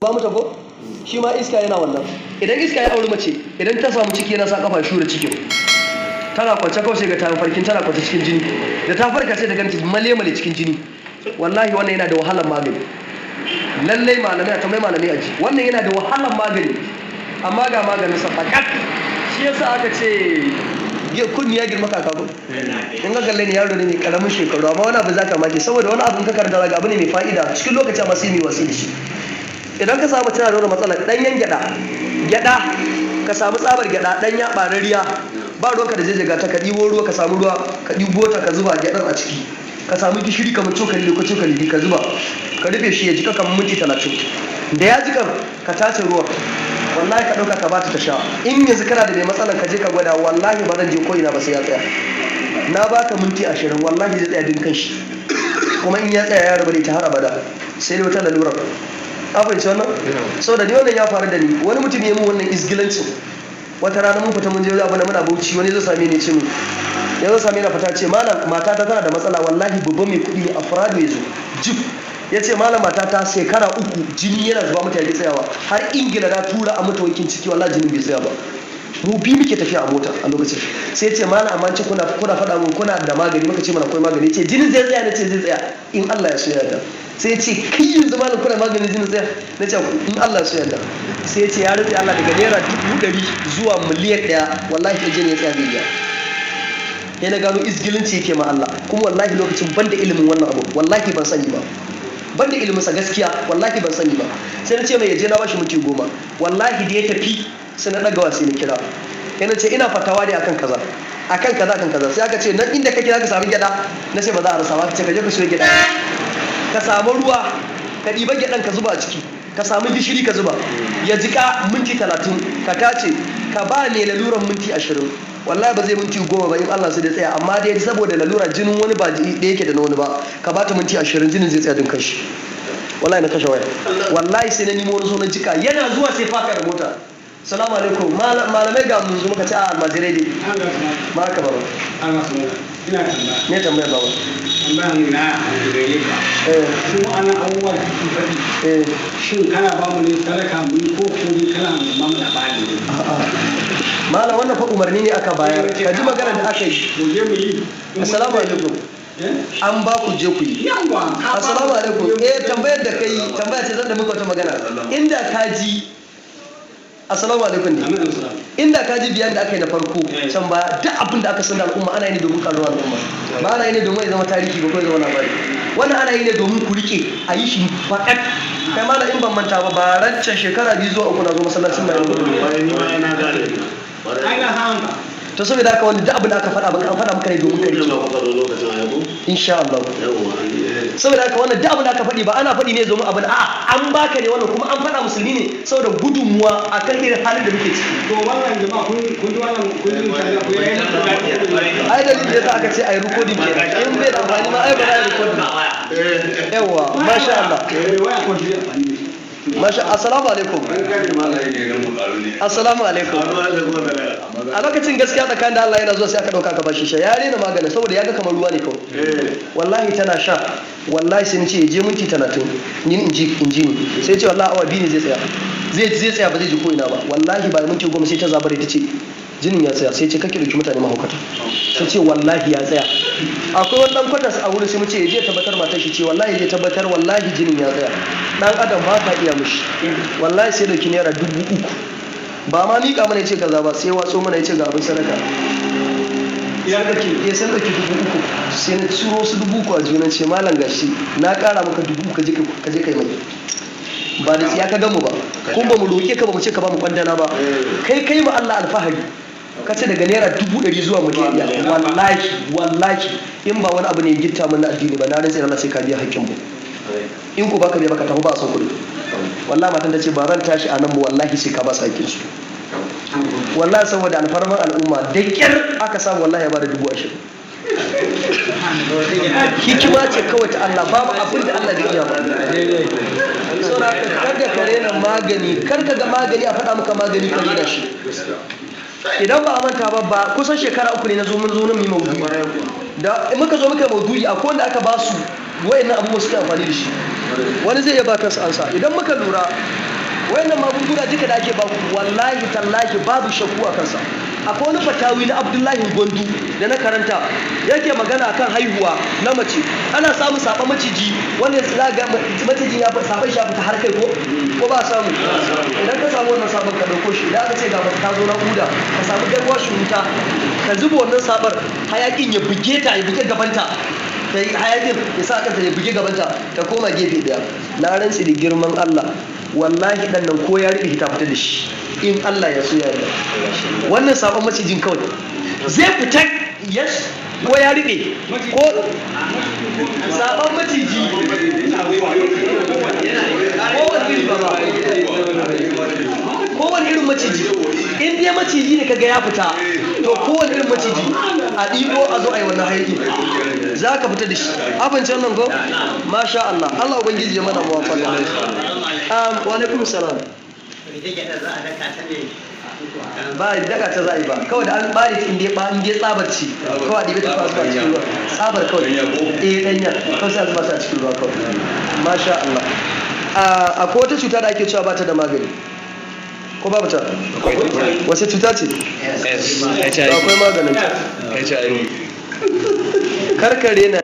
ba mu ko shi ma iska yana wannan. Idan iska ya auri mace, idan ta samu ciki yana sa kafa shura cikin, tana kwance kawai sai ga ta farkin tana kwance cikin jini, da ta farka sai ta ganta male cikin jini. Wallahi wannan yana da wahalar magani. Lallai malamai a tambayi malamai a ji, wannan yana da wahalar magani, amma ga maganin sa fakat. Shi yasa aka ce kunni ya girma kaka ko in ga galle ne yaro ne mai karamin shekaru, amma wani abu za ka maki saboda wani abu ka karanta daga abu ne mai fa'ida cikin lokacin masu yi wasi da shi. Idan ka samu tana da wani matsala ɗanyen gyaɗa ka samu tsabar gyaɗa ɗanya ɓarariya, ba ruwanka da jajjaga ta, ka ɗibo ruwa, ka samu ruwa, ka ɗibo ta, ka zuba gyaɗar a ciki, ka samu gishiri kamar cokali ko cokali ka zuba, ka rufe shi ya jika kamar minti 30. Da ya jika ka tace ruwan, wallahi ka ɗauka ka bata ta sha. In yanzu kana da mai matsalan ka je ka gwada, wallahi ba zan je ko ina ba sai ya tsaya. Na baka minti 20, wallahi zai tsaya din kanshi, kuma in ya tsaya ya rabu da ita har abada, sai dai wata lalurar. Ka fahimci wannan? Saboda ni wannan ya faru da ni, wani mutum ya mu wannan isgilancin. Wata rana mun fita mun je abu na muna Bauchi, wani zai same ni ce mu, ya zo same ni fata ce malam matata tana da matsala, wallahi babban mai kuɗi ne, afrado ya zo jif. Ya ce malam matata shekara 3 jini yana zuba mata ya tsayawa, har Ingila na tura a mata wankin ciki, wallahi jinin bai tsaya ba. Mu biyu muke tafiya a mota a lokacin. Sai ya ce malam amma ce kuna faɗa mun kuna da magani, muka ce mana akwai magani. Ya ce jinin zai tsaya, na ce zai tsaya in Allah ya so ya yarda. Sai ya ce kai yanzu malam kuna maganin jinin tsaya, na ce in Allah ya so ya yarda. Sai ya ce ya rufe Allah daga naira 100,000 zuwa miliyan 1, wallahi ta jini ya tsaya bai biya. Ya na gano izgilinci yake ma Allah, kuma wallahi lokacin ban da ilimin wannan abu, wallahi ban sani ba. Ban da iliminsa gaskiya, wallahi ban sani ba. Sai na ce mai yaje na bashi minti 10, wallahi da ya tafi sai na ɗagawa sai na kira. Yana ce ina fatawa ne akan kaza, akan kaza. Sai aka ce nan inda kake za ka samu gyaɗa, na ce ba za a rasa ba. Ka ce ka je ka siyo gyaɗa, ka samu ruwa, ka ɗiba gyaɗan ka zuba a ciki, ka samu gishiri ka zuba, ya jika minti 30, ka tace, ka ba mai laluran minti 20. Wallahi ba zai minti 10 ba in Allah sai da tsaya, amma dai saboda lalura jinin wani ba da yake da na wani ba, ka ba ta minti 20 jinin zai tsaya din kashi. Wallahi na kashe waya, wallahi sai na nemo wani sunan jika, yana zuwa sai faka da mota. Salamu alaikum malamai ga mun zo muka ci a almajirai dai ma ka baba ina tambaya ne tambaya baba tambayan na gare ka su ana abubuwa da kike faɗi shin kana ba mu ne talaka mu ko kana ba mu labari malam wannan fa umarni ne aka bayar, ka ji magana da aka yi. mu je mu yi. Assalamu alaikum. An ba ku je ku yi. Assalamu alaikum. Tambayar da kai tambaya ce zan da muka wata magana. Inda ka ji assalamu alaikum ne. Inda ka ji biyan da aka yi na farko can baya, duk abin da aka sanar al'umma ana yi ne domin karuwa al'umma, ba ana yi ne domin ya zama tarihi ba ko ya zama labari. Wannan ana yi ne domin ku rike a yi shi faɗaɗ. Kai ma in ban manta ba rancen shekara 2 zuwa 3 na zo masallacin mai rubutu. To saboda haka wanda duk abin da aka faɗa maka an faɗa maka ne domin kai. Insha Allah. Saboda haka wannan duk abin da aka faɗi ba ana faɗi ne domin abin an baka ne wannan, kuma an faɗa musulmi ne saboda gudunmuwa akan irin halin da muke ciki. To wannan jama'a kun ji wannan kun ji misali ku yayin ai dalilin da yasa aka ce ai recording ke in bai da amfani ma ai ba za a recording. Yawa masha Allah. Waya ko shi amfani. Masha assalamu alaikum. Assalamu alaikum. A lokacin gaskiya tsakanin da Allah yana zuwa sai aka dauka ka bashi sha, ya rena magana saboda ya ga kamar ruwa ne kawai. Wallahi tana sha, wallahi sai nace je minti 30 ni in ji ni, sai ce wallahi awa 2 ne zai tsaya, zai tsaya ba zai ji ko ina ba. Wallahi ba minti 10 sai ta zabare ta ce jinin ya tsaya, sai ce kake dauki mutane mahaukata, sai ce wallahi ya tsaya. Akwai wani dan kwatas a wurin sai mu ce je tabbatar matar shi ce wallahi je tabbatar wallahi jinin ya tsaya. Dan adam ba ka iya mishi, wallahi sai dauki naira 3,000, ba ma mika mana yace kaza ba, sai watso mana yace ga abin sadaka. Ya kake san dauki 3,000, sai na tsuro su 3,000 a junan ce malam gashi na kara maka 2,000 ka je kai mai. Ba da tsiya ka gamu ba, kun ba mu roke ka ba mu ce ka ba mu kwandana ba, kai ma Allah alfahari ka ce daga naira 100,000 zuwa miliyan 1. Wallahi in ba wani abu ne gitta mun na addini ba, na rantsa Allah sai ka biya hakkin mu. In ko baka biya baka tafi ba a son kuɗi. Wallahi matan ta ce ba ran tashi a nan ba, wallahi sai ka ba su hakkin su. Wallahi saboda alfarman al'umma da kyar aka samu, wallahi ya bada 20,000. Hikima ce kawai ta Allah, babu abin da Allah bai iya ba. Saboda karka kare na magani, karka ga magani a faɗa maka magani ka rena shi. Idan ba a manta ba kusan shekara 3 ne na zo mun zo nan mu maudu'i, da muka zo muka maudu'i akwai wanda aka ba su wayannan abubuwa suke amfani da shi, wani zai iya ba kansa ansa. Idan muka lura wayannan magunguna duka da ake ba wallahi tallahi babu shakku a kansa. Akwai wani fatawi na Abdullahi Gwandu da na karanta yake magana akan haihuwa na mace. Ana samun saba maciji wanda za ga macijin ya saba shi fita har kai ko ba samu. Idan ka samu wannan sabon ka dauko shi idan aka ce ga mace ta zo na huda ka samu garwa shi wuta ka zuba wannan sabar hayakin ya buge ta ya buge gabanta. Sai hayakin ya sa kanta ya buge gabanta ta koma gefe daya. Na rantsi da girman Allah wallahi dan nan ko ya riɓe ta fita da shi in Allah ya so ya yarda. Wannan sabon macijin kawai zai fita yes ko ya riɓe ko sabon maciji kowane irin maciji in dai maciji ne kaga ya fita to kowane irin maciji a ɗibo a zo a yi wannan haiki za ka fita da shi abin can nan ko masha Allah Allah ubangiji ya mana muwafaka. Wa alaikum salam. Ba daga ta za a yi ba kawai da an bari ta inda ya tsabar ci kawai a ɗibe ta zuwa cikin ruwa tsabar kawai ɗanya kawai sai a zuba ta cikin ruwa kawai masha Allah. Akwai wata cuta da ake cewa ba ta da magani ko babu ta? Wace cuta ce? Akwai maganin ta. Karkare na